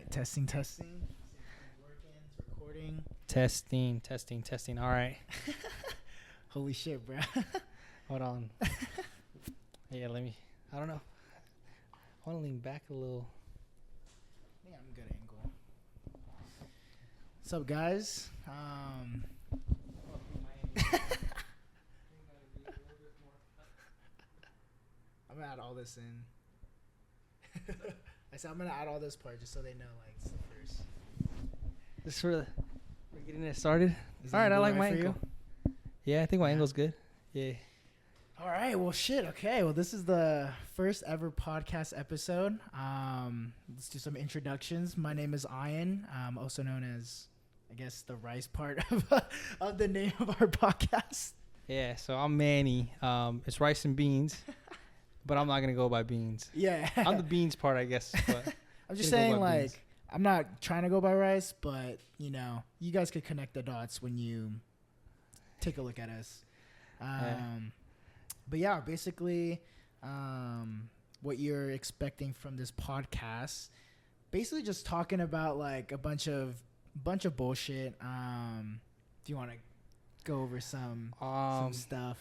right, testing. Working, it's recording. Testing. All right. Holy shit, bro. Hold on. Yeah, I don't know. I want to lean back a little. I think I'm a good angle. What's up, guys? I'm gonna add all this in. I said I'm gonna add all this part just so they know, like, it's the first. This we're getting it started. Is All right, I like my for angle. you? Yeah, I think my angle's good. Yeah. All right, well, shit. Okay, well, this is the first ever podcast episode. Let's do some introductions. My name is Ian, also known as, I guess, the rice part of the name of our podcast. Yeah, so I'm Manny. It's rice and beans, but I'm not gonna go by beans. Yeah, I'm the beans part, I guess. But I'm just saying, like, beans. I'm not trying to go by rice, but you know, you guys could connect the dots when you take a look at us. But yeah, basically, what you're expecting from this podcast, basically just talking about like a bunch of bullshit. Do you want to go over some stuff?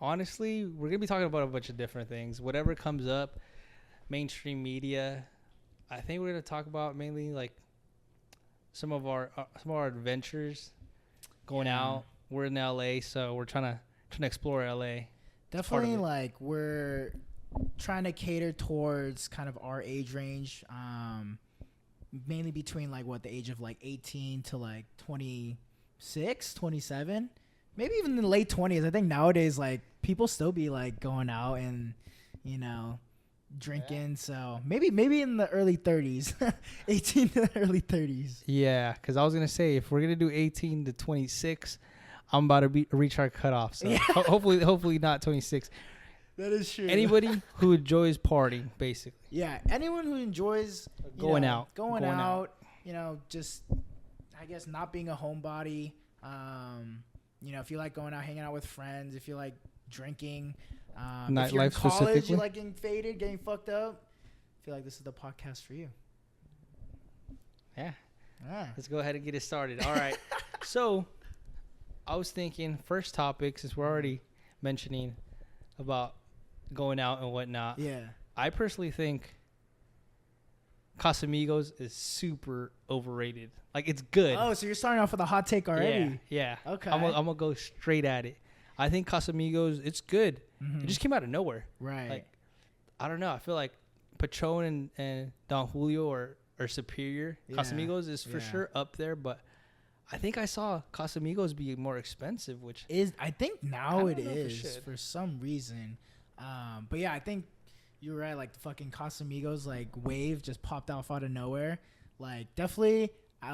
Honestly, we're gonna be talking about a bunch of different things. Whatever comes up, mainstream media. I think we're gonna talk about mainly like some of our adventures going out. We're in LA, so we're trying to explore LA. Definitely, like, we're trying to cater towards kind of our age range, mainly between like the age of like 18 to like 26, 27, maybe even in the late 20s. I think nowadays, like, people still be like going out and, you know, drinking. Yeah. So maybe in the early 30s, 18 to the early 30s. Yeah, because I was gonna say, if we're gonna do 18 to 26. I'm about to reach our cutoff, so hopefully not 26. That is true. Anybody who enjoys partying, basically. Yeah, anyone who enjoys going out, you know, just, I guess, not being a homebody. You know, if you like going out, hanging out with friends, if you like drinking, if you're in college, you like getting faded, getting fucked up, I feel like this is the podcast for you. Yeah. Let's go ahead and get it started. All right. So I was thinking, first topic, since we're already mentioning about going out and whatnot. Yeah. I personally think Casamigos is super overrated. Like, it's good. Oh, so you're starting off with a hot take already? Yeah. Okay. I'm gonna go straight at it. I think Casamigos, it's good. Mm-hmm. It just came out of nowhere. Right. Like, I don't know. I feel like Patron and Don Julio are superior. Yeah. Casamigos is for sure up there, but I think I saw Casamigos be more expensive, which is, I think now it is for some reason. But yeah, I think you're right. Like, the fucking Casamigos like wave just popped off out of nowhere. Like, definitely,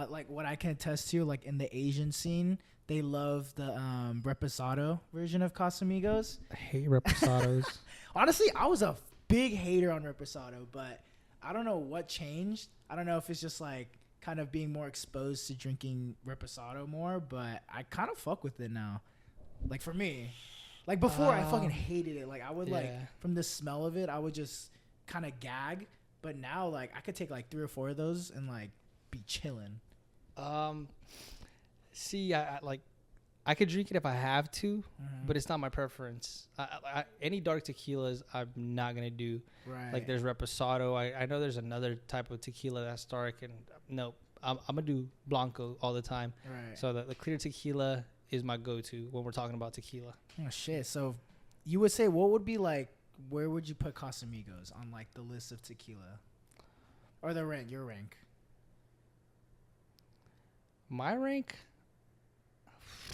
like what I can attest to, like in the Asian scene, they love the reposado version of Casamigos. I hate reposados. Honestly, I was a big hater on reposado, but I don't know what changed. I don't know if it's just like kind of being more exposed to drinking reposado more, but I kind of fuck with it now. Like, for me, like before, I fucking hated it. Like, I would like, from the smell of it, I would just kind of gag. But now, like, I could take like 3 or 4 of those and like be chilling. See, I could drink it if I have to, but it's not my preference. Any dark tequilas, I'm not gonna do. Right. Like, there's reposado. I know there's another type of tequila that's dark, and no, I'm gonna do blanco all the time. Right. So the clear tequila is my go-to when we're talking about tequila. Oh shit! So you would say, what would be like? Where would you put Casamigos on like the list of tequila, or the rank? Your rank. My rank.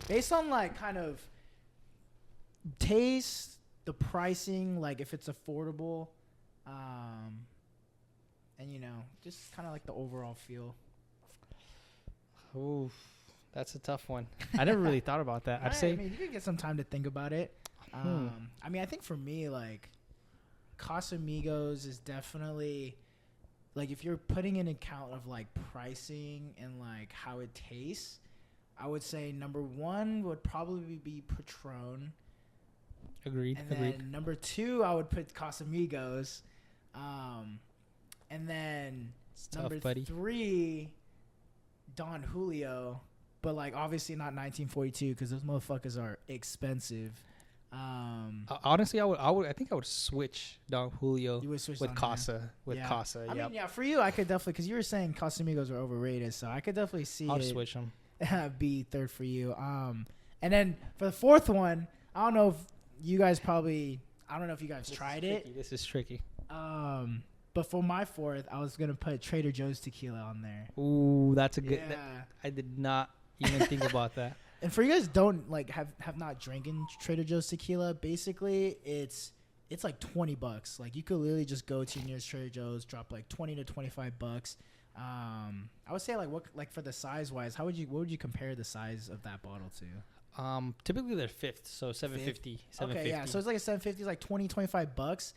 Based on like kind of taste, the pricing, like if it's affordable, and you know, just kind of like the overall feel. Oof, that's a tough one. I never really thought about that. I'd say, I mean, you can get some time to think about it. I mean, I think for me, like, Casamigos is definitely, like, if you're putting in account of like pricing and like how it tastes, I would say number 1 would probably be Patron. Agreed. And then number 2, I would put Casamigos. And then It's tough, Number buddy. 3, Don Julio, but like obviously not 1942 because those motherfuckers are expensive. Honestly, I think I would switch Don Julio You would switch with Don Casa. With Yeah. Casa, I yep. mean, yeah, for you, I could definitely, because you were saying Casamigos are overrated, so I could definitely see I'll it switch them. be third for you. And then for the fourth one, I don't know if you guys tried it. This is tricky. But for my fourth, I was gonna put Trader Joe's tequila on there. Ooh, that's a good. Yeah. I did not even think about that. And for you guys don't like have not drinking Trader Joe's tequila, basically it's like $20. Like you could literally just go to your nearest Trader Joe's, drop like $20 to $25. I would say like for the size wise, what would you compare the size of that bottle to? Typically they're fifth, so 750. Okay, yeah. So it's like a 750, it's like $20-$25,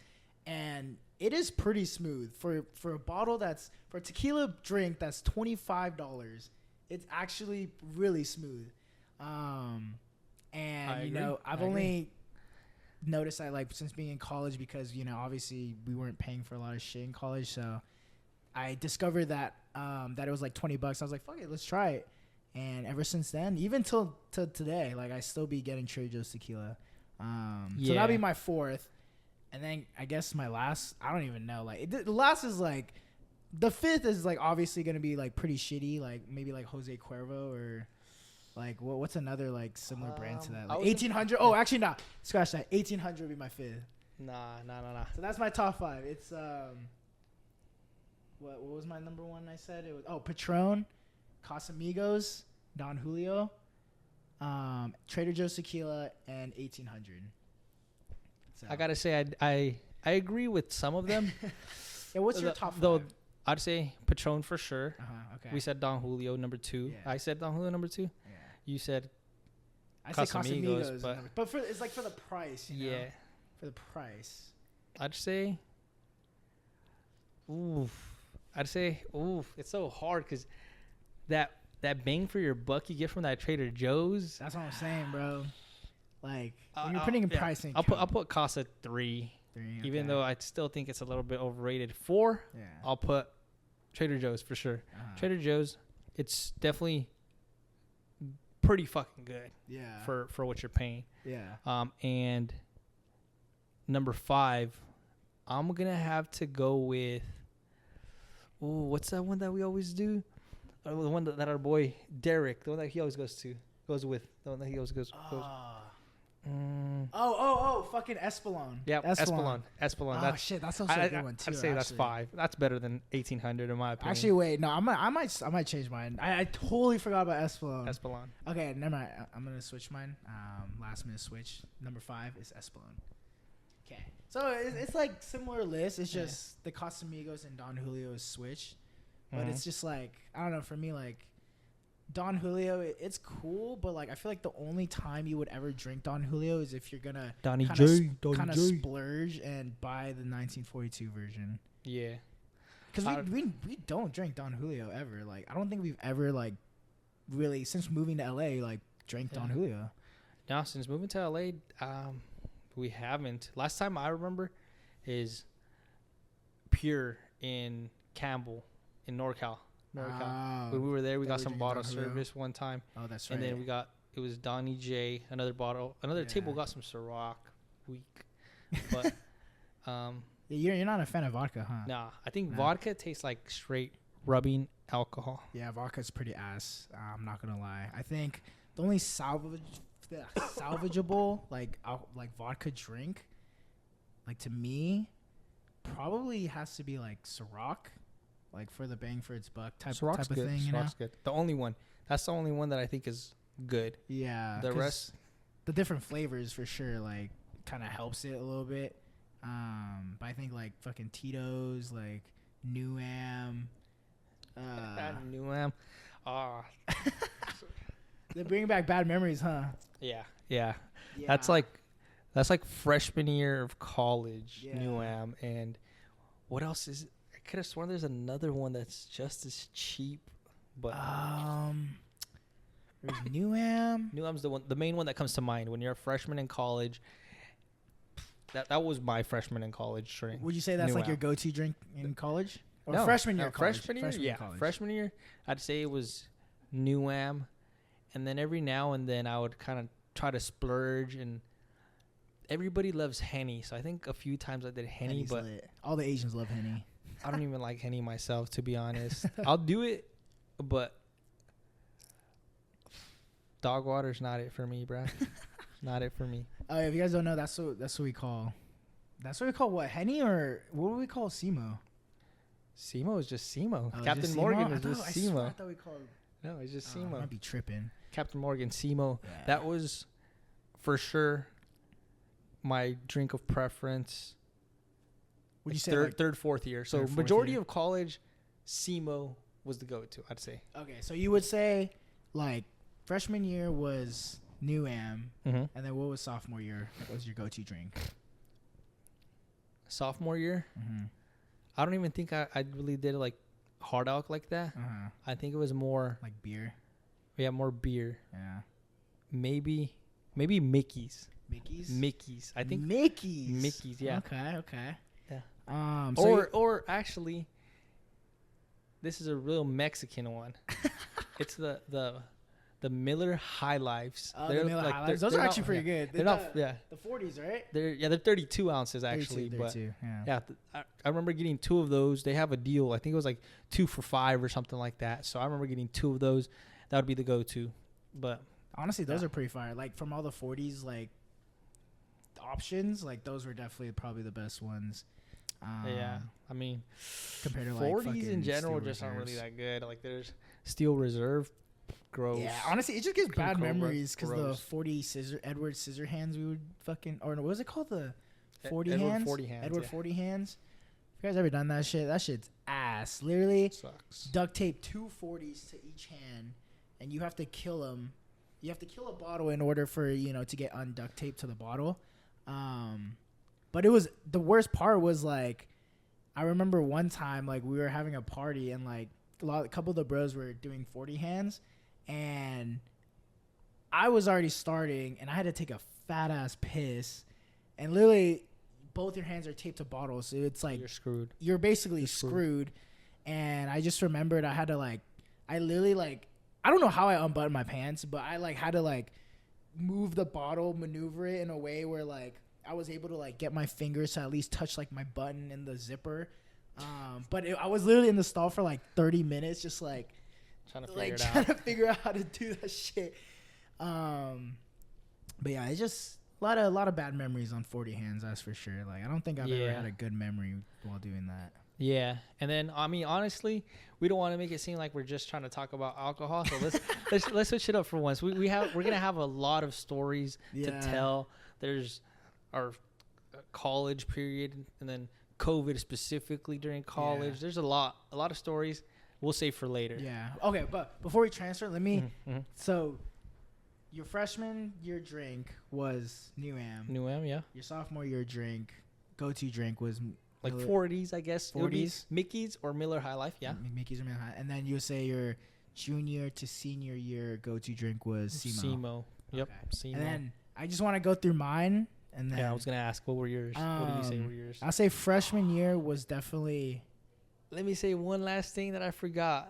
and it is pretty smooth for a bottle that's for a tequila drink that's $25. It's actually really smooth. And you know, I've only noticed that like since being in college because you know obviously we weren't paying for a lot of shit in college, so I discovered that that it was like $20. I was like, fuck it, let's try it. And ever since then, even till today, like I still be getting Trader Joe's tequila. So that'll be my fourth, and then I guess my last. I don't even know. Like the last is like the fifth is like obviously gonna be like pretty shitty. Like maybe like Jose Cuervo or like what's another like similar brand to that? Like 1800. Oh, actually nah. Scratch that. 1800 would be my fifth. Nah. So that's my top 5. It's what was my number 1? I said it was Patron, Casamigos, Don Julio, Trader Joe's tequila, and 1800. So. I gotta say I agree with some of them. Yeah, what's your top 5? Though I'd say Patron for sure. Okay. We said Don Julio number 2. Yeah. I said Don Julio number 2. Yeah. You said I say Casamigos, but it's like for the price. You know? For the price. I'd say. It's so hard because that bang for your buck you get from that Trader Joe's. That's what I'm saying, bro. Like when you're putting in pricing, I'll put Casa 3. Even though I still think it's a little bit overrated. 4. Yeah. I'll put Trader Joe's for sure. Trader Joe's, it's definitely pretty fucking good. Yeah. For what you're paying. Yeah. And number 5, I'm gonna have to go with. Ooh, what's that one that we always do? The one that our boy Derek, the one that he always goes with, the one that he always goes. Fucking Espolon. Yeah, Espolon. Oh shit, that's also a good one too. I'd say that's 5. That's better than 1800 in my opinion. Actually, wait, no, I might change mine. I totally forgot about Espolon. Okay, never mind. I'm gonna switch mine. Last minute switch. Number 5 is Espolon. Okay, so it's like similar list. It's just the Casamigos and Don Julio is switch, but it's just like I don't know. For me, like Don Julio, it's cool, but like I feel like the only time you would ever drink Don Julio is if you're gonna kind of splurge and buy the 1942 version. Yeah, because we don't drink Don Julio ever. Like I don't think we've ever like really since moving to LA like drank Don Julio. No, since moving to LA, we haven't. Last time I remember is Pure in Campbell in NorCal. When we were there, we got some bottle service one time. Oh, that's right. And then it was Donnie J, another bottle. Another table got some Ciroc weak. But you're not a fan of vodka, huh? Nah, I think vodka tastes like straight rubbing alcohol. Yeah, vodka's pretty ass. I'm not gonna lie. I think the only salvageable like vodka drink, like to me, probably has to be like Ciroc. Like for the bang for its buck type of thing, you know. Ciroc's good. The only one. That's the only one that I think is good. Yeah. The rest, the different flavors for sure, like kind of helps it a little bit. But I think like fucking Tito's, like New Am. New Am. They're bringing back bad memories, huh? Yeah. That's like freshman year of college. Yeah. New Am, and what else is? I could have sworn there's another one that's just as cheap, but there's New Am. New Am's the main one that comes to mind when you're a freshman in college. That was my freshman in college drink. Would you say that's New like Am. your go-to drink in college? Or freshman year, college. Freshman year, yeah. college. Freshman year, I'd say it was New Am, and then every now and then I would kind of try to splurge, and everybody loves Henny, so I think a few times I did Henny, Henny's but lit. All the Asians love Henny. I don't even like Henny myself, to be honest. I'll do it, but dog water's not it for me, bro. Not it for me. Oh, if you guys don't know, that's what we call. That's what we call what, Henny, or what do we call SEMO? SEMO is just SEMO. Oh, Captain just Morgan SEMO? is just I swear I SEMO. thought we called. No, it's just I SEMO. might be tripping. Captain Morgan, SEMO. Yeah. That was for sure my drink of preference. Would you say third, fourth year? So third, fourth majority year? of college, SEMO was the go-to, I'd say. Okay, so you would say like freshman year was New Am, Mm-hmm. and then what was sophomore year? What was your go-to drink? Sophomore year, Mm-hmm. I don't even think I really did like hard alc like that. Uh-huh. I think it was more, Like beer. more beer. Yeah. Maybe Mickey's. Mickey's. I think Mickey's. yeah. Okay. Yeah. So or actually, this is a real Mexican one. It's the Miller High Lifes. the Miller High Lives. Those are actually pretty good. They're not. Yeah. The 40s, right? They're 32 ounces actually, 32, but yeah. I remember getting 2 of those. They have a deal. I think it was like 2 for $5 or something like that. So I remember getting 2 of those. That would be the go-to. But Honestly, those are pretty fire. Like from all the 40s, like options, like those were definitely probably the best ones. yeah, I mean, compared to like 40s fucking in general Steel just aren't really Reserves. that good. Like there's Steel Reserve, gross. Yeah, honestly, it just gives bad Coca-Cola, memories because the gross. 40 Edward Scissorhands we would fucking, or no, what was it called, the 40 Edward hands? 40 hands, Edward yeah. 40 hands. If you guys ever done that shit, that shit's ass. Literally, Sucks. duct tape 2 40s to each hand, and you have to kill them. You have to kill a bottle in order for to get unduct tape to the bottle. But it was the worst part was like, I remember one time like we were having a party and like a couple of the bros were doing 40 hands, and I was already starting and I had to take a fat ass piss, and literally both your hands are taped to bottles, so it's like You're screwed. you're basically screwed. And I just remembered I had to like, I literally like, I don't know how I unbuttoned my pants, but I like had to like move the bottle, maneuver it in a way where like I was able to like get my fingers to at least touch like my button in the zipper. But I was literally in the stall for like 30 minutes, just like Trying to figure it trying out. to figure out how to do that shit. But yeah, it's just a lot of bad memories on 40 hands, that's for sure. Like I don't think I've ever Yeah. had a good memory while doing that. Yeah, and then I mean, honestly, we don't want to make it seem like we're just trying to talk about alcohol. So let's switch it up for once. We're gonna have a lot of stories to Yeah. tell. There's our college period, and then COVID specifically during college. Yeah. There's a lot of stories. We'll save for later. Yeah. Okay, but before we transfer, let me. Mhm. So, your freshman year drink was New Am. New Am, yeah, Your sophomore year drink, go-to drink was like Miller- 40s, I guess. It would be 40s? Mickey's or Miller High Life, yeah. Mickey's or Miller High. And then you would say your junior to senior year go-to drink was SEMO. SEMO. Yep. Okay. SEMO. And then I just want to go through mine, and then Yeah, I was gonna ask, what were yours? What did you say were yours? I'll say freshman year was definitely. Let me say one last thing that I forgot.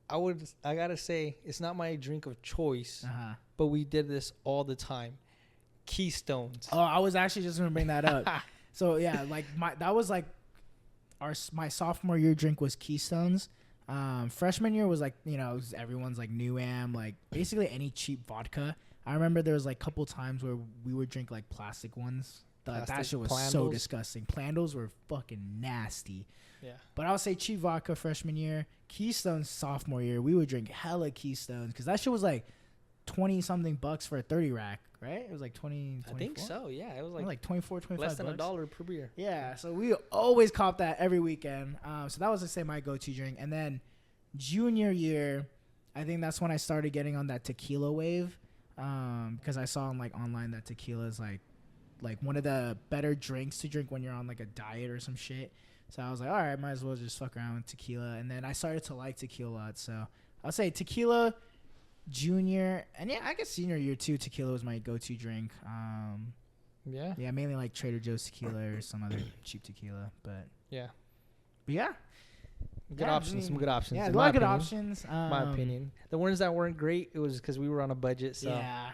I gotta say, it's not my drink of choice, but we did this all the time. Keystones. Oh, I was actually just gonna bring that up. So yeah, like that was like my sophomore year drink was Keystones. Freshman year was like it was everyone's like New Am, like basically any cheap vodka. I remember there was like a couple times where we would drink like plastic ones. That Plastic shit was so Plandos? disgusting. Plandos were fucking nasty. Yeah. But I would say cheap vodka freshman year, Keystones sophomore year. We would drink hella Keystones because that shit was like 20 something bucks for a 30 rack, right? It was like 20. 24? I think so. Yeah, it was Like 24, 25 less than bucks. $1 per beer. Yeah, so we always cop that every weekend. So that was, let's say, my go-to drink. And then junior year, I think that's when I started getting on that tequila wave, because I saw on like online that tequila is like one of the better drinks to drink when you're on like a diet or some shit. So I was like, all right, might as well just fuck around with tequila. And then I started to like tequila a lot. So I'll say tequila junior, and yeah, I guess senior year too. Tequila was my go-to drink. Yeah. Mainly like Trader Joe's tequila or some other cheap tequila, but Yeah. yeah, Good options. Some good options. Yeah, in a lot my of good opinion. options. My opinion. The ones that weren't great, it was because we were on a budget. So Yeah.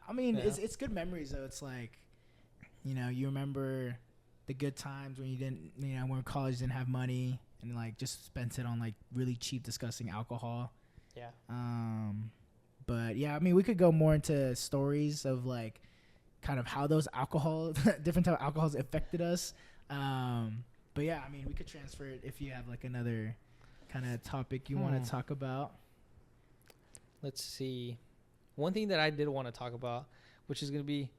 I mean, Yeah. it's good memories though. It's like, you remember the good times when you didn't, when college didn't have money and like just spent it on like really cheap, disgusting alcohol. Yeah. But yeah, I mean, we could go more into stories of like kind of how those different type of alcohols affected us. But yeah, I mean, we could transfer it if you have like another kind of topic you want to talk about. Let's see. One thing that I did want to talk about, which is going to be,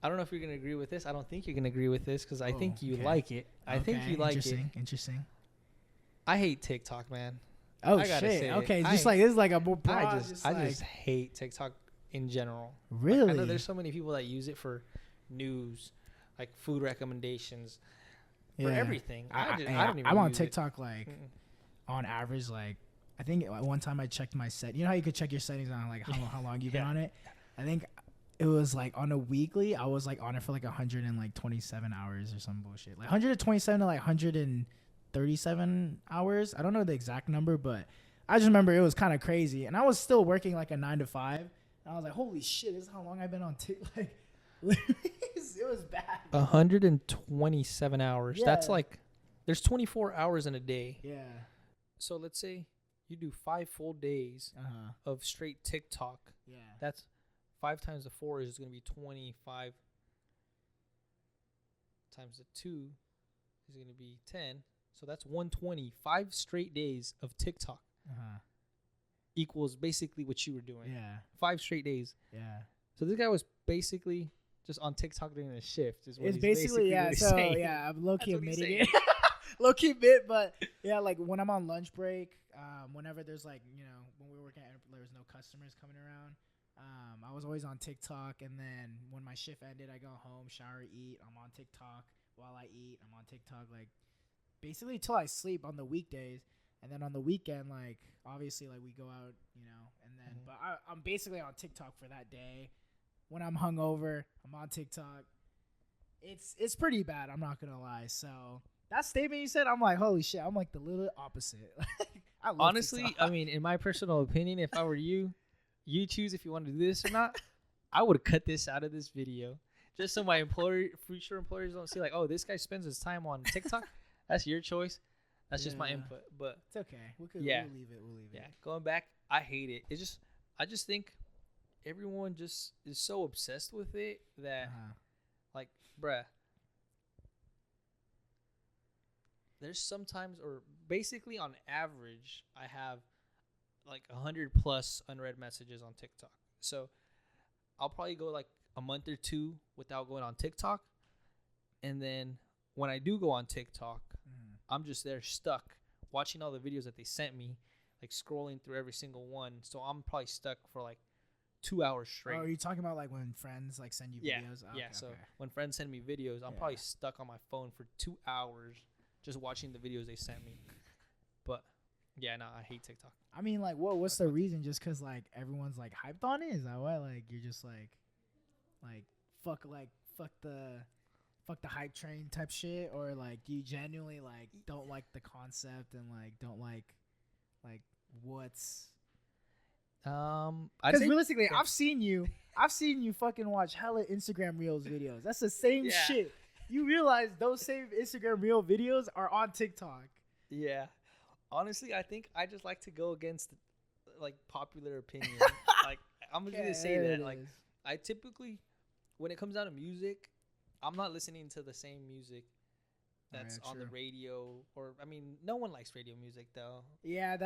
I don't know if you're going to agree with this. I don't think you're going to agree with this because I think you like it. I think you like it. Interesting. I hate TikTok, man. Oh, I gotta shit. say Okay, it. this is like a more broad. I just hate TikTok in general. Really? Like, I know there's so many people that use it for news, like food recommendations, for everything. I don't even I'm on use TikTok like on average, like I think one time I checked my set. You know how you could check your settings on like how long you've been on it? I think it was like on a weekly, I was like on it for like 127 hours or some bullshit. Like 127 to like 137 hours. I don't know the exact number, but I just remember it was kind of crazy. And I was still working like a 9 to 5. And I was like, holy shit, this is how long I've been on TikTok. Like, it was bad. 127 hours. Yeah. That's like, there's 24 hours in a day. Yeah. So let's say you do 5 full days of straight TikTok. Yeah. That's 5 times the 4 is going to be 25 times the 2 is going to be 10. So that's 120. 5 straight days of TikTok equals basically what you were doing. Yeah. 5 straight days. Yeah. So this guy was basically just on TikTok during the shift. Is what It's he's basically what he's so saying. yeah, I'm low key That's what he's admitting it. Low key admit, but yeah, like when I'm on lunch break, whenever there's like, when we were working at there was no customers coming around. I was always on TikTok, and then when my shift ended, I go home, shower, eat. I'm on TikTok while I eat. I'm on TikTok like basically till I sleep on the weekdays, and then on the weekend, like obviously, like we go out, and then but I'm basically on TikTok for that day. When I'm hungover, I'm on TikTok. It's pretty bad. I'm not gonna lie. So that statement you said, I'm like, holy shit. I'm like the little opposite. I love Honestly, TikTok. I mean, in my personal opinion, if I were you, you choose if you want to do this or not. I would cut this out of this video just so my future employers don't see like, oh, this guy spends his time on TikTok. That's your choice. That's just my input. But it's okay. We'll leave it. We'll leave it. Yeah, going back, I hate it. I just think everyone just is so obsessed with it that, like, bruh, there's sometimes, or basically on average, I have like 100 plus unread messages on TikTok. So I'll probably go like a month or 2 without going on TikTok. And then when I do go on TikTok, I'm just there stuck watching all the videos that they sent me, like scrolling through every single one. So I'm probably stuck for like 2 hours straight. Oh, are you talking about like when friends like send you videos? Yeah. So when friends send me videos, I'm probably stuck on my phone for 2 hours just watching the videos they sent me. But yeah, no, I hate TikTok. I mean, like, what's the reason? Just because like everyone's like hyped on it? Is that why? Like you're just like fuck the hype train type shit, or like do you genuinely like don't like the concept and like don't like what's because realistically, I've seen you fucking watch hella Instagram Reels videos. That's the same shit. You realize those same Instagram Reel videos are on TikTok. Yeah. Honestly, I think I just like to go against like popular opinion. Like I'm just gonna say that. Like I typically, when it comes down to music, I'm not listening to the same music that's on the radio. Or I mean, no one likes radio music though. Yeah,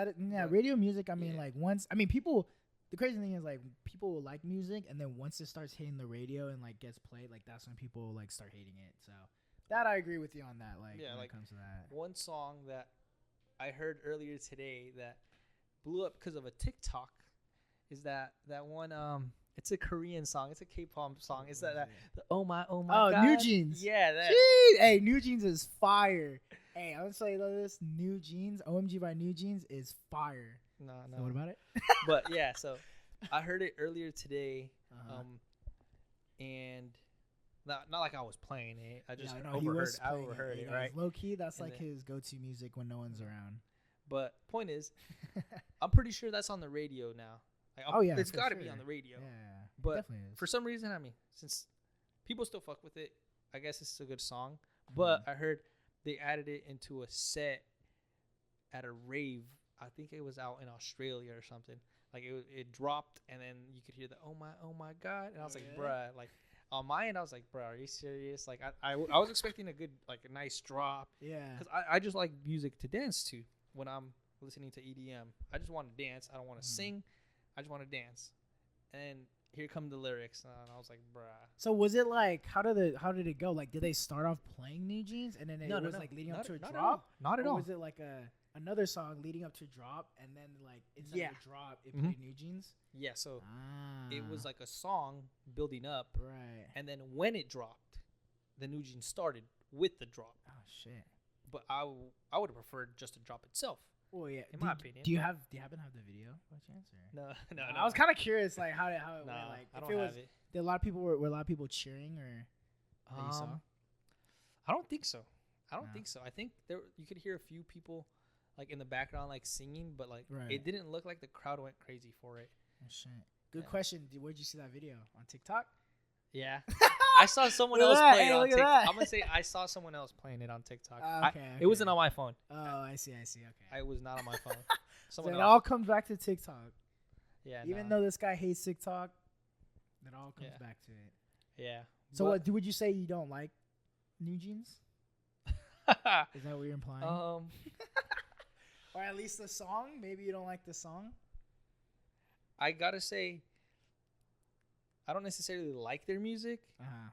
radio music. I mean, like once. I mean, people. The crazy thing is like people will like music, and then once it starts hitting the radio and like gets played, like that's when people like start hating it. So that I agree with you on that. Like when it comes to that. One song that I heard earlier today that blew up because of a TikTok is that one it's a Korean song. It's a K-pop song. It's that the oh my God. New Jeans. Yeah, that. Jeez. Hey, New Jeans is fire. Hey, I'm gonna say this: New Jeans, OMG by New Jeans is fire. No. So what about it? But yeah, so I heard it earlier today, and not like I was playing it. I just Yeah, no, he was I playing overheard it. it, Yeah, right? low key, that's And like then- his go-to music when no one's around. But point is, I'm pretty sure that's on the radio now. Like, Oh, yeah, it's for got to be sure. on the radio. Yeah, But definitely is. For some reason, I mean, since people still fuck with it, I guess it's a good song. But I heard they added it into a set at a rave. I think it was out in Australia or something. Like it dropped, and then you could hear the oh my god, and I was like, really? bruh, like on my end, I was like, bruh, are you serious? Like I was expecting a good, like a nice drop, Yeah. because I just like music to dance to when I'm listening to EDM. I just want to dance. I don't want to sing. I just want to dance. And here come the lyrics, and I was like, bruh. So was it like how did it go? Like did they start off playing New Jeans and then it was like leading up to a drop? Not at Or all. was it like another song leading up to a drop and then like instead Yeah. of a drop it played New Jeans? Yeah, so it was Ah, like a song building up, right. and then when it dropped, the New Jeans started with the drop. Oh shit. But I would have preferred just the drop itself. Well, yeah. In my opinion. Do you happen to have the video by chance? Or? No. I was kind of curious, like how it went. Nah, Like I if don't it was, have it. did a lot of people were a lot of people cheering or that you saw? I don't think so. I don't No. think so. I think you could hear a few people like in the background like singing, but like Right. it didn't look like the crowd went crazy for it. Oh, shit. Good Yeah. question. Where'd you see that video on TikTok? Yeah. I saw someone Look else at that. play it Hey, on look at TikTok. that. I'm gonna say I saw someone else playing it on TikTok. Okay, It wasn't okay. on my phone. Oh, I see. Okay. I was not on my phone. So Someone it else. all comes back to TikTok. Yeah. Even nah. though this guy hates TikTok, it all comes Yeah. back to it. Yeah. So But- would you say you don't like New Jeans? Is that what you're implying? Or at least the song? Maybe you don't like the song? I gotta say, I don't necessarily like their music. Uh-huh.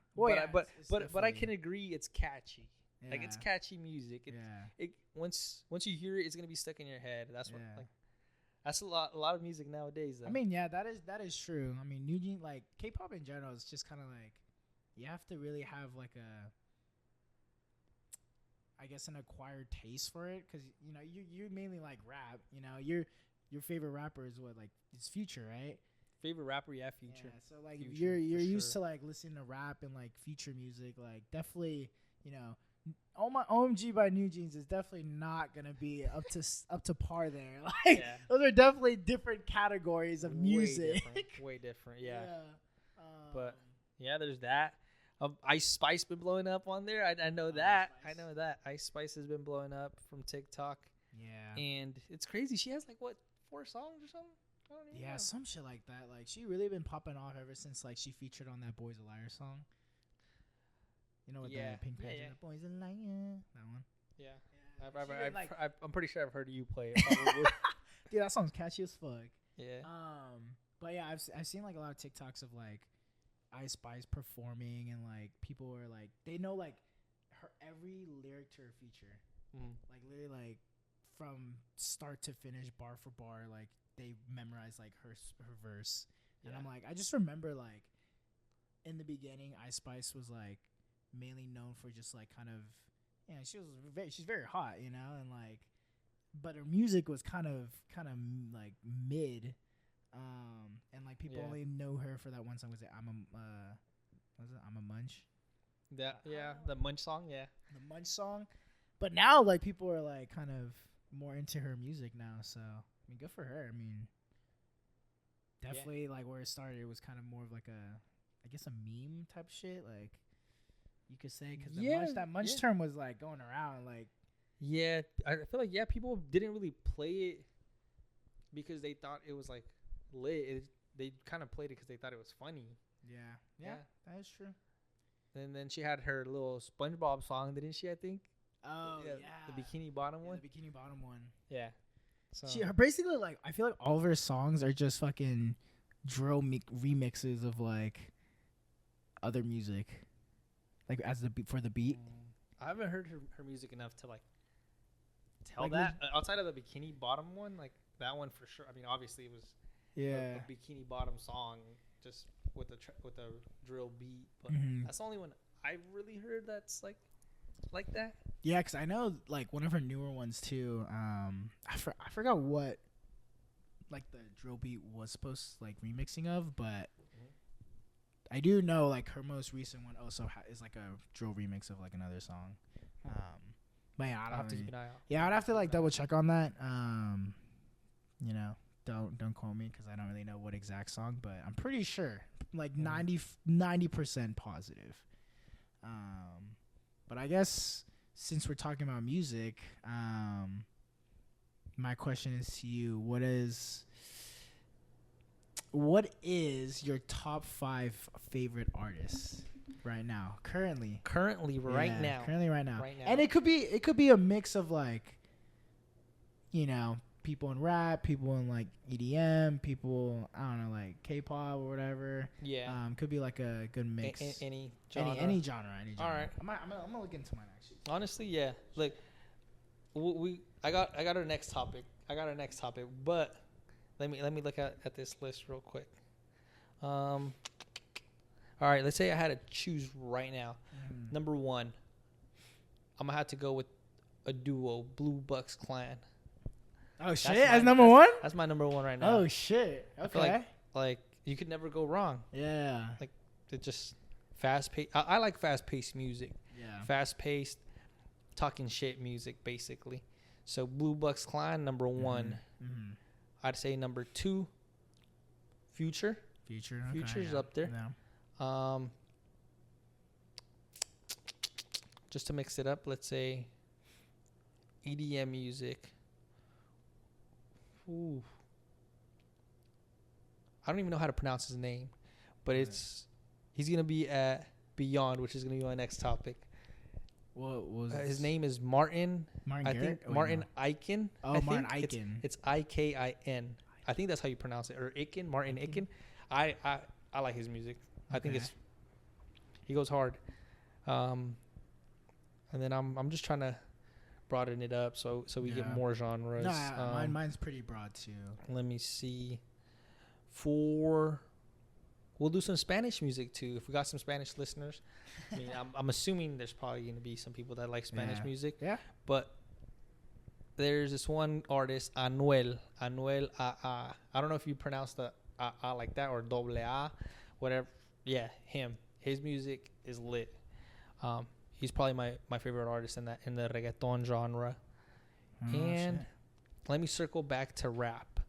But I can agree it's catchy. Like it's Yeah. catchy music. Yeah. Once you hear it, it's gonna be stuck in your head. That's what Yeah. like. That's a lot of music nowadays. Though. I mean, yeah, that is true. I mean, New Jeans, like K-pop in general, is just kind of like you have to really have like I guess an acquired taste for it, because you know you mainly like rap. You know, your favorite rapper is what, like, it's Future, right? favorite rapper, yeah, Future. Yeah, so like Future, you're for used sure. to like listening to rap and like Future music, like definitely, you know. Oh my OMG by New Jeans is definitely not gonna be up to par there. Like Yeah. those are definitely different categories of music. Way different. Yeah. Um, Yeah, there's that. Ice Spice been blowing up on there. I know that. Spice. I know that. Ice Spice has been blowing up from TikTok, yeah. and it's crazy. She has like what 4 songs or something. I don't even Yeah, know. some shit like that. Like she really been popping off ever since like she featured on that Boys a Liar song. You know, with Yeah, the Pink yeah, Panther, yeah. Boys a Liar, that one. Yeah. Yeah, I'm pretty sure I've heard you play it. Probably. dude, that song's catchy as fuck. Yeah. But yeah, I've seen like a lot of TikToks of like Ice Spice performing, and like people are like they know like her every lyric to her feature, Mhm. like literally like from start to finish, bar for bar, like they memorize like her verse. And Yeah. I'm like, I just remember like in the beginning, Ice Spice was like mainly known for just like kind of, yeah, she's very hot, you know, and like, but her music was kind of like mid, and like people Yeah. only know her for that one song. Was it I'm a Munch? The Munch song. Yeah. The Munch song. But now like people are like kind of more into her music now, so I mean, good for her. I mean, definitely like where it started, it was kind of more of like I guess a meme type shit, like you could say, because that Munch term was like going around, like Yeah, I feel like people didn't really play it because they thought it was like lit. They kind of played it because they thought it was funny. yeah, that is true. And then she had her little SpongeBob song, didn't she? I think. Oh yeah, The Bikini Bottom one. the Bikini Bottom one. Yeah. So She basically like I feel like all of her songs are just fucking drill remixes of like other music, like as the for the beat. I haven't heard her music enough to like tell Like, that. Outside of the Bikini Bottom one, like that one for sure. I mean, obviously it was a Bikini Bottom song, just with the drill beat. But Mhm. that's the only one I've really heard that's like that. Yeah, because I know like one of her newer ones too. I forgot what like the drill beat was supposed like remixing of, but I do know like her most recent one also is like a drill remix of like another song. But yeah, I I'll don't have to really, keep an eye out. yeah, I'd have to like double check on that. You know, don't quote me because I don't really know what exact song, but I'm pretty sure like 90% positive. But I guess since we're talking about music, my question is to you: what is your top 5 favorite artists right now, currently? Currently, right now. And it could be a mix of like, you know, people in rap, people in like EDM, people, I don't know, like K-pop or whatever. Yeah. Could be like a good mix. Any genre. Any genre. All right. I'm gonna look into mine actually. Honestly, yeah. Look, I got our next topic. But let me look at this list real quick. All right, let's say I had to choose right now. Number 1, I'm gonna have to go with a duo, Blue Bucks Clan. Oh shit! As number 1? That's my number 1 right now. Oh shit! Okay. I feel like you could never go wrong. Yeah. Like it just fast paced. I like fast paced music. Yeah. Fast paced, talking shit music basically. So Blue Bucks Clan number 1. I'd say number 2, Future. Okay, Future's up there. Yeah. Just to mix it up, let's say EDM music. Ooh. I don't even know how to pronounce his name, but he's gonna be at Beyond, which is gonna be my next topic. What was his name? Is Martin. Martin I Garrett? think Martin Ikin. Oh, Martin Ikin. It's Ikin. I think that's how you pronounce it, or Ikin. Martin Ikin. I like his music. I think he goes hard. And then I'm just trying to broaden it up so we get more genres. No, mine's pretty broad too. Let me see. We'll do some Spanish music too. If we got some Spanish listeners, I mean, I'm assuming there's probably going to be some people that like Spanish music. Yeah. But there's this one artist, Anuel AA. I don't know if you pronounce the AA like that or double A, whatever. Yeah, him. His music is lit. He's probably my favorite artist in the reggaeton genre. And let me circle back to rap.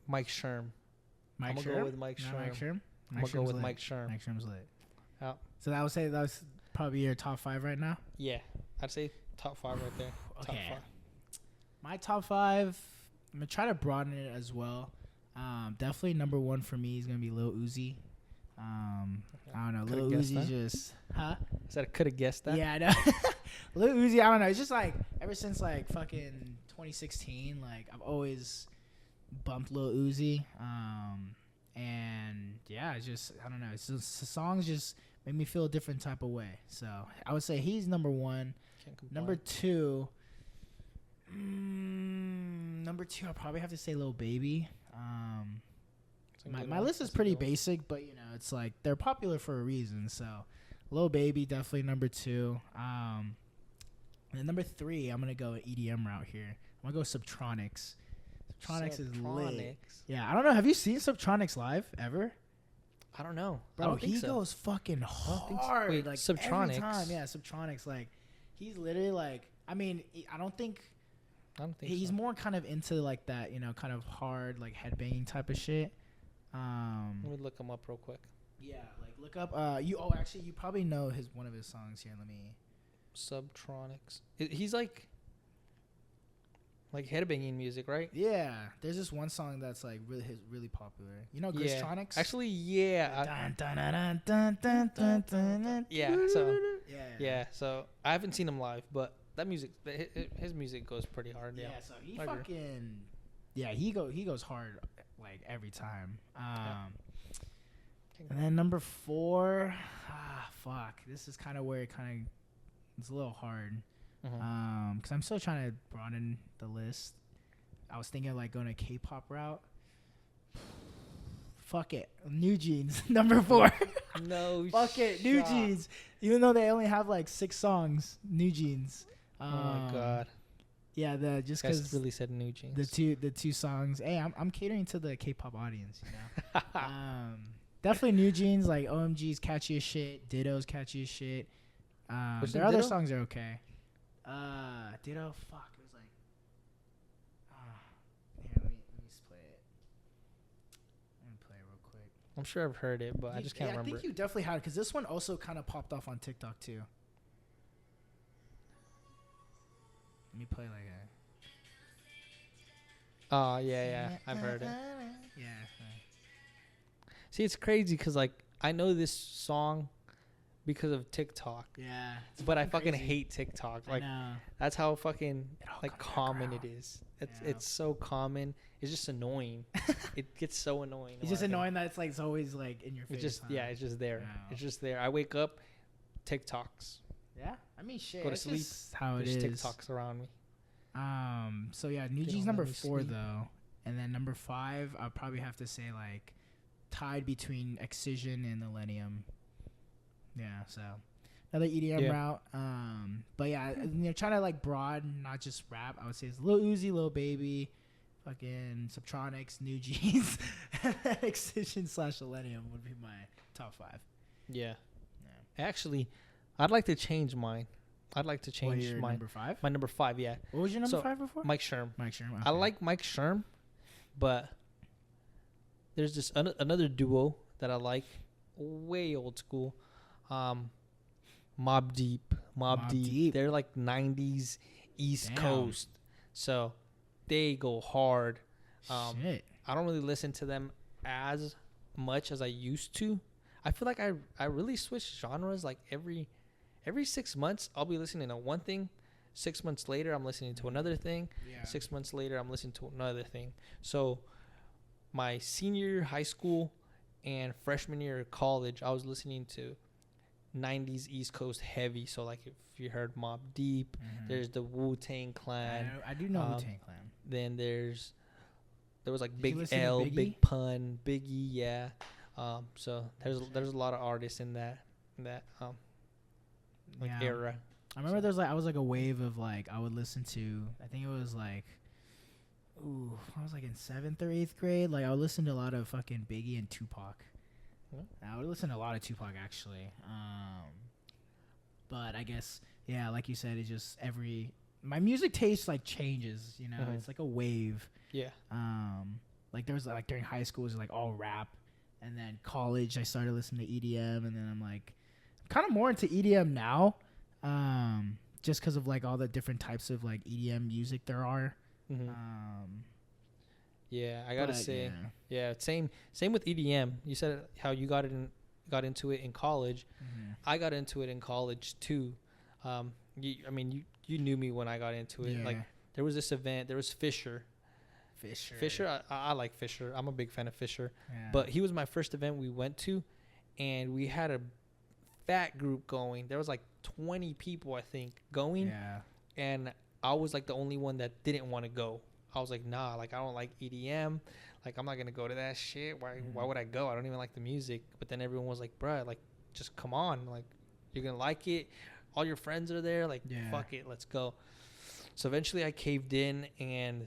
Mike Sherm. I'm gonna go with Mike Sherm. I'm gonna go with Mike Sherm. Mike Sherm's lit. Yeah. So that was probably your top 5 right now. Yeah, I'd say top 5 right there. Okay. Top 5. My top 5. I'm gonna try to broaden it as well. Definitely number 1 for me is gonna be Lil Uzi. I don't know. Lil Uzi just, huh? I said I could have guessed that. Yeah, I know. Lil Uzi, I don't know. It's just like ever since like fucking 2016, like I've always bumped Lil Uzi. And yeah, it's just, I don't know. It's just, the songs just make me feel a different type of way. So I would say he's number 1. Number 2. Number 2, I'll probably have to say Lil Baby. My list is pretty basic, but you know, it's like they're popular for a reason. So Lil Baby, definitely number 2. And then number 3, I'm gonna go EDM route here. I'm gonna go Subtronics. Subtronics is lit. Yeah, I don't know. Have you seen Subtronics live ever? I don't know. Bro, I don't think he so. goes fucking hard. Wait, like Subtronics? every time. Yeah, Subtronics. Like he's literally like. I mean, I don't think he's so. more kind of into like that, you know, kind of hard like headbanging type of shit. Let me look him up real quick. Yeah, like look up. You probably know one of his songs here. Let me. Subtronics. He's like headbanging music, right? Yeah, there's this one song that's like really popular. You know, Glitchtronics. Actually, yeah. Yeah. So yeah. So I haven't seen him live, but that music, his music goes pretty hard. Yeah. So he fucking. Yeah, he goes hard like every time. And then number 4, fuck. This is kind of where it's a little hard. Because I'm still trying to broaden the list. I was thinking of like going a K-pop route. Fuck it, New Jeans, number 4. No, fuck it, New Jeans. Even though they only have like 6 songs, New Jeans. Oh my god. Yeah, the just Guys because really said New Jeans. the two songs. Hey, I'm catering to the K-pop audience, you know. Definitely New Jeans, like OMG's catchy as shit. Ditto's catchy as shit. Their other Ditto? songs are okay. Ditto, fuck, it was like. Here, let me just play it. Let me play it real quick. I'm sure I've heard it, but I just can't remember. I think you definitely had it because this one also kind of popped off on TikTok too. Let me play like a. Oh, yeah. I've heard it. Yeah. See, it's crazy because, like, I know this song because of TikTok. Yeah. But I fucking crazy. hate TikTok. Like, I know. that's how fucking, all like, comes common back it around. is. Yeah. It's so common. It's just annoying. It gets so annoying. It's just annoying that it's like it's always like in your face. It's just, huh? it's just there. Yeah. It's just there. I wake up, TikToks. Yeah. I mean, shit. Go to it's sleep. just how it There's is. TikToks around me. So yeah, New They G's don't let number me 4 sleep. though, and then number 5, I'll probably have to say like tied between Excision and Millennium. Yeah, so another EDM route. But yeah, you're trying to like broaden, not just rap. I would say it's Lil Uzi, Lil Baby, fucking Subtronics, New G's, Excision / Millennium would be my top 5. Yeah. Yeah. Actually, I'd like to change mine. I'd like to What, change your mine. number 5? My number 5, yeah. What was your number So, 5 before? Mike Sherm. Mike Sherm. I okay. like Mike Sherm, but there's this another duo that I like, way old school. Mobb Deep. Mobb Deep. They're like 90s East Damn. Coast. So they go hard. Shit. I don't really listen to them as much as I used to. I feel like I really switch genres like every 6 months. I'll be listening to one thing. 6 months later, I'm listening to another thing. Yeah. 6 months later, I'm listening to another thing. So my senior year of high school and freshman year of college, I was listening to 90s East Coast heavy. So like if you heard Mobb Deep, there's the Wu-Tang Clan. I do know Wu-Tang Clan. Then there was like Did you Big listen to L, Biggie? Big Pun, Biggie, yeah. So there's a lot of artists in that Yeah. era. I remember I was like a wave of like I would listen to. I think it was like, I was like in 7th or 8th grade. Like I would listen to a lot of fucking Biggie and Tupac. I would listen to a lot of Tupac actually. But I guess like you said, it's just my music taste like changes. You know, it's like a wave. Yeah. Like there was like during high school it was like all rap, and then college I started listening to EDM, and then I'm like kind of more into EDM now. Just because of like all the different types of like EDM music there are. Yeah, I gotta say, same with EDM. You said how you got into it in college. I got into it in college too. You knew me when I got into it. Yeah. Like there was this event. There was Fisher. I like Fisher. I'm a big fan of Fisher. Yeah. But he was my first event we went to, and we had a fat group going. There was like 20 people, I think, going. Yeah. And I was like the only one that didn't want to go. I was like, nah, like I don't like EDM. Like I'm not gonna go to that shit. Why would I go? I don't even like the music. But then everyone was like, bruh, like just come on. Like you're gonna like it. All your friends are there. Like fuck it, let's go. So eventually I caved in, and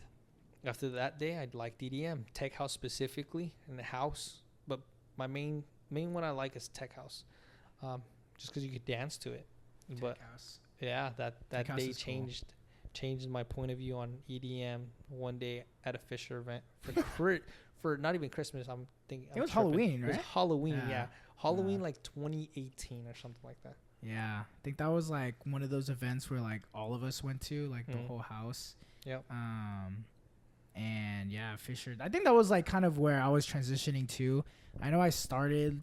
after that day I liked EDM. Tech house specifically, in the house. But my main one I like is tech house. Just because you could dance to it. But house. yeah, that day changed my point of view on EDM one day at a Fisher event for not even Christmas. I'm thinking It was Halloween, right? It was Halloween, Yeah. Halloween like 2018 or something like that. Yeah, I think that was like one of those events where like all of us went to, like the whole house. Yep. And yeah, Fisher. I think that was like kind of where I was transitioning to. I know I started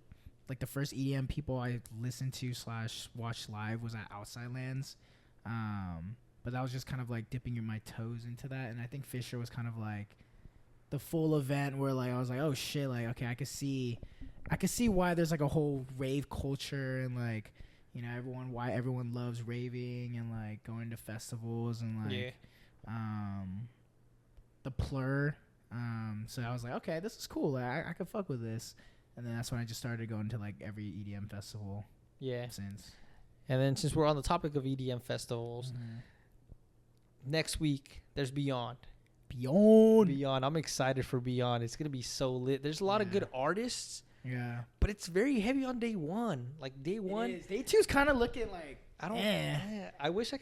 like the first EDM people I listened to / watched live was at Outside Lands. But that was just kind of like dipping my toes into that. And I think Fisher was kind of like the full event where like I was like, oh shit, like okay, I could see why there's like a whole rave culture, and like, you know, why everyone loves raving and like going to festivals and like the Plur. So I was like, okay, this is cool. Like, I could fuck with this. And then that's when I just started going to like every EDM festival. Yeah. Since. And then since we're on the topic of EDM festivals, next week there's Beyond. Beyond. I'm excited for Beyond. It's gonna be so lit. There's a lot of good artists. Yeah. But it's very heavy on day one. Like day one. Day two's kind of looking like. I don't. I wish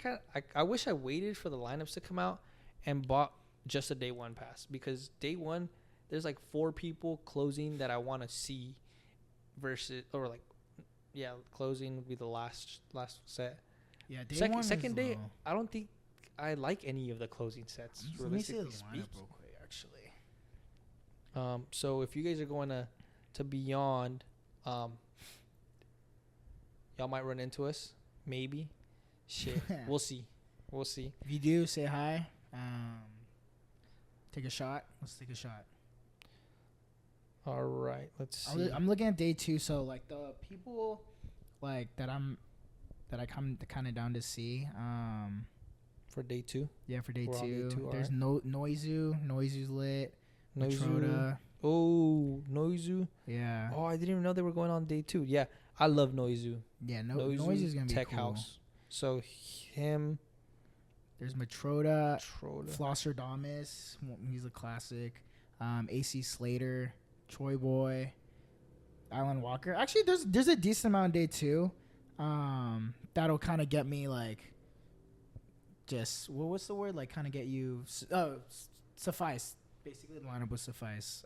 I wish I waited for the lineups to come out and bought just a day one pass, because day one there's like 4 people closing that I want to see, versus closing would be the last set. Yeah. Day one. Second day, I don't think I like any of the closing sets. Let me see the lineup real quick, actually. So if you guys are going to Beyond, y'all might run into us. Maybe. Shit. We'll see. If you do, say hi. Take a shot. Let's take a shot. All right. Let's see. I'm looking at day 2. So like the people like that I come kind of down to see. For day 2. Yeah, for day We're 2. Day 2, There's right. Noizu's lit. Noizu. Oh, Noizu. Yeah. Oh, I didn't even know they were going on day 2. Yeah, I love Noizu. Yeah, Noizu's gonna be Tech cool. House. So him. There's Matroda. Flosserdamus. He's a classic. AC Slater. Troy Boy. Alan Walker. Actually, there's a decent amount on day 2. That'll kind of get me like. Just what's the word? Like kind of get you. Suffice. Basically, the lineup will suffice.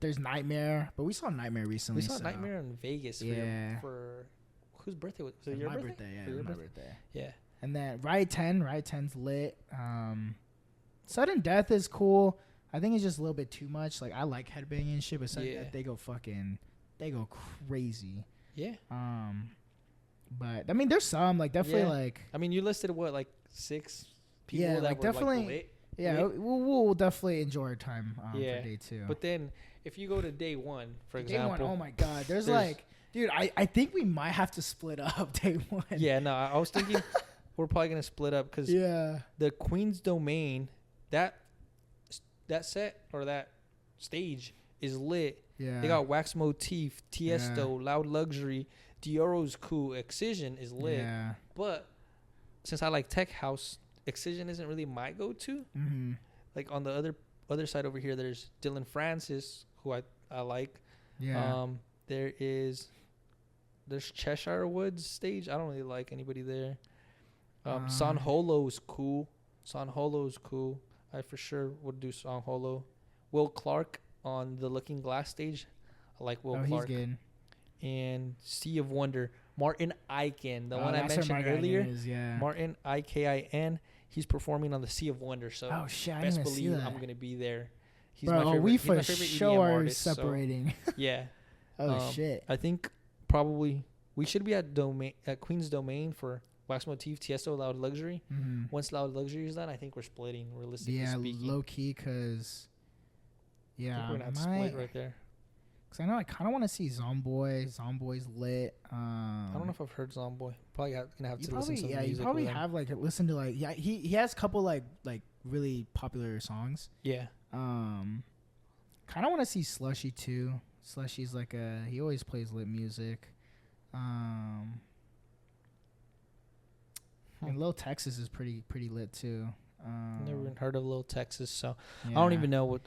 There's Nightmare, but we saw Nightmare recently. We saw Nightmare in Vegas. Yeah. For whose birthday was it? My birthday. Yeah, my birthday. Yeah. And then Riot 10's lit. Sudden Death is cool. I think it's just a little bit too much. Like I like headbanging and shit, but Sudden Death, they go crazy. Yeah. But I mean, there's some like definitely like. I mean, you listed what, like 6 people that like were definitely. Like lit. Yeah, we'll definitely enjoy our time for day 2. But then if you go to day 1, for example. Day 1, oh my God, there's like, dude, I think we might have to split up day 1. Yeah, no, I was thinking we're probably gonna split up because the Queen's Domain, that set or that stage is lit. Yeah, they got Wax Motif, Tiesto, Loud Luxury, Dioro's cool, Excision is lit. Yeah, but since I like Tech House, Excision isn't really my go-to. Mm-hmm. Like on the other side over here, there's Dylan Francis, who I like. Yeah. There's Cheshire Woods stage. I don't really like anybody there. San Holo is cool. I for sure would do San Holo. Will Clark on the Looking Glass stage. I like Will Clark. He's good. And Sea of Wonder, Martin Ikin, the one I mentioned earlier. Martin Ikin. He's performing on the Sea of Wonder. So best believe I'm gonna be there. He's my favorite. We for sure are separating. So, yeah. Shit. I think probably we should be at Queen's Domain for Wax Motif, Tiesto, Loud Luxury. Mm-hmm. Once Loud Luxury is done, I think we're splitting. Realistically speaking. Yeah, low key, cause. Yeah, I think we're gonna split right there. Cause I know I kind of want to see Zomboy. Zomboy's lit. I don't know if I've heard Zomboy. Probably gonna have to listen to some music. You probably have listen to he has a couple like really popular songs. Yeah. Kind of want to see Slushy too. Slushy's he always plays lit music. And Lil Texas is pretty lit too. Never even heard of Lil Texas, so I don't even know what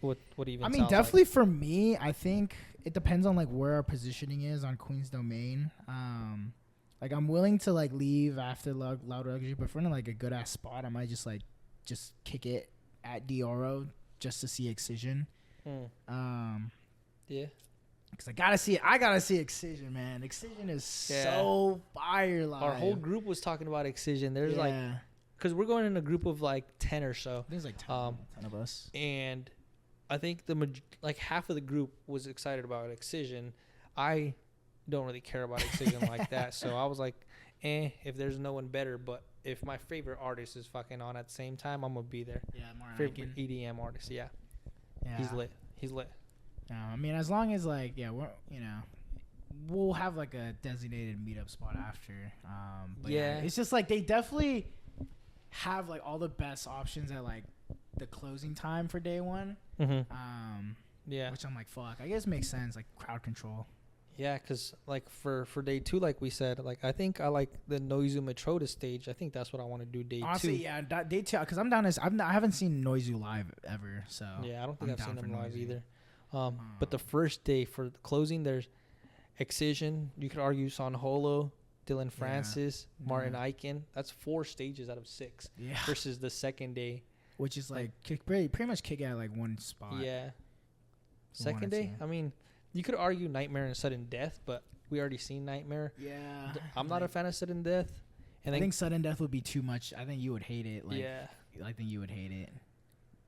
even. I mean, definitely for me, I think it depends on where our positioning is on Queen's Domain. I'm willing to leave after Loud Luxury, but if we're in a good ass spot, I might just kick it at Dioro just to see Excision. Yeah. Because I gotta see Excision, man. Excision is so fire live. Our whole group was talking about Excision. There's because we're going in a group of 10 or so. There's 10 of us. And I think half of the group was excited about Excision. I don't really care about Excision like that. So I was like, if there's no one better. But if my favorite artist is fucking on at the same time, I'm going to be there. Yeah, more favorite EDM artist, yeah. He's lit. I mean, as long as we're, we'll have a designated meetup spot after. But it's just they definitely have all the best options at the closing time for day 1. Mm-hmm. Which I'm fuck. I guess makes sense, crowd control. Yeah, because like for day 2, like we said, like I think I like the Noizu Matroda stage. I think that's what I want to do day 2. Honestly, yeah, day 2, because I'm down as I haven't seen Noizu live ever, so Yeah, I don't think I'm I've seen down them for live Noizu. either. But the first day for the closing, there's Excision. You could argue Son Holo, Dylan Francis, Martin Eichen. That's 4 stages out of 6 Yeah, versus the second day. which is like pretty much kick out like one spot. Yeah. From what Second I've day, seen. I mean, you could argue Nightmare and Sudden Death, but we already seen Nightmare. Yeah, I'm not a fan of Sudden Death. And I think Sudden Death would be too much. I think you would hate it. Like, yeah. I think you would hate it.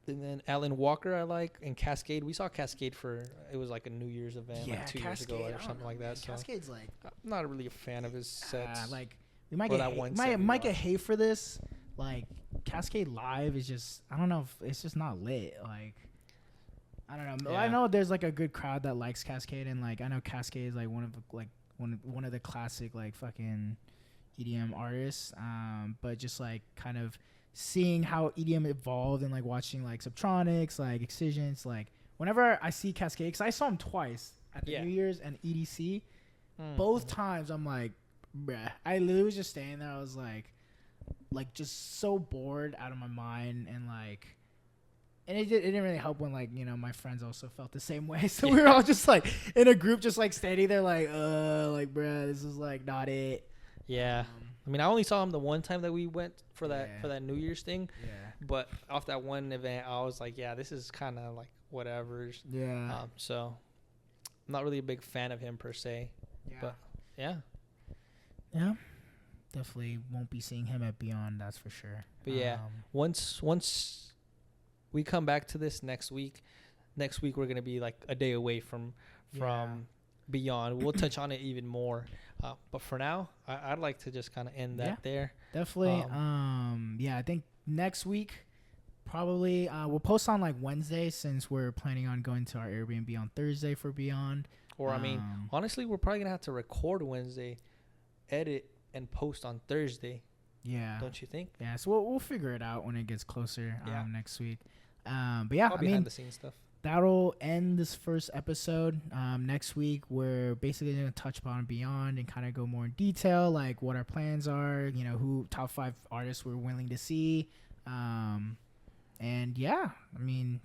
And then Alan Walker, I like, and Cascade. We saw Cascade it was like a New Year's event, like 2 years ago or something like that. So Cascade's like, I'm not really a fan of his sets. like we might Or get that one might, set we might get watched. hate for this. Like Cascade live is just, I don't know if it's just not lit. Like I don't know. Yeah. I know there's like a good crowd that likes Cascade, and like I know Cascade is like one of the classic like fucking EDM artists. But just like kind of seeing how EDM evolved and like watching like Subtronics, like Excisions, like whenever I see Cascade, because I saw him twice at the Yeah. New Year's and EDC. Mm. Both times I'm like, bruh. I literally was just standing there. I was like just so bored out of my mind, and like, and it didn't really help when like, you know, my friends also felt the same way. So we were all just like in a group, just like standing there, like bruh, this is like not it. Yeah. I mean, I only saw him the one time that we went for Yeah. that New Year's thing. Yeah. But off that one event, I was like, yeah, this is kind of like whatever. Yeah. So I'm not really a big fan of him per se. Yeah. But yeah. Yeah. Definitely won't be seeing him at Beyond, that's for sure. But yeah, once we come back to this next week we're gonna be like a day away from Beyond. We'll touch on it even more. But for now, I'd like to just kind of end that there. Definitely. Yeah, I think next week probably we'll post on like Wednesday, since we're planning on going to our Airbnb on Thursday for Beyond. Or I mean, honestly, we're probably gonna have to record Wednesday, edit, and post on Thursday. Yeah. Don't you think? Yeah, so we'll figure it out when it gets closer next week. But yeah, All I behind mean, the scenes stuff. that'll end this first episode. Next week, we're basically going to touch upon Beyond and kind of go more in detail, like what our plans are, you know, who top 5 artists we're willing to see. And yeah, I mean,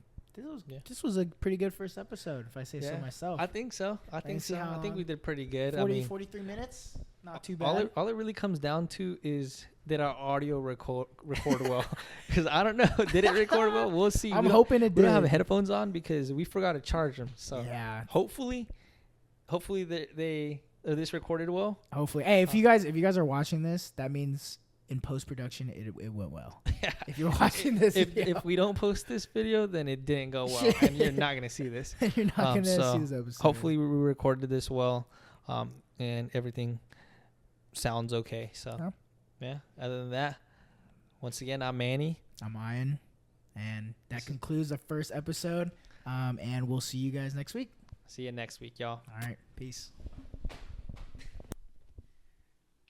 this was a pretty good first episode, if I say so myself. I think so. I think so. I think we did pretty good. 43 minutes? Not too bad. All it really comes down to is, did our audio record well? Because I don't know. Did it record well? We'll see. I'm hoping it did. We don't have headphones on because we forgot to charge them. So yeah. hopefully this recorded well. Hopefully. Hey, if you guys are watching this, that means in post-production it went well. Yeah. If you're watching this if we don't post this video, then it didn't go well, and you're not gonna see this. you're not gonna see this episode. Hopefully we recorded this well, and everything sounds okay. So yeah. Other than that, once again, I'm Manny. I'm Ian, and that concludes the first episode. And we'll see you guys next week. See you next week, y'all. All right, peace.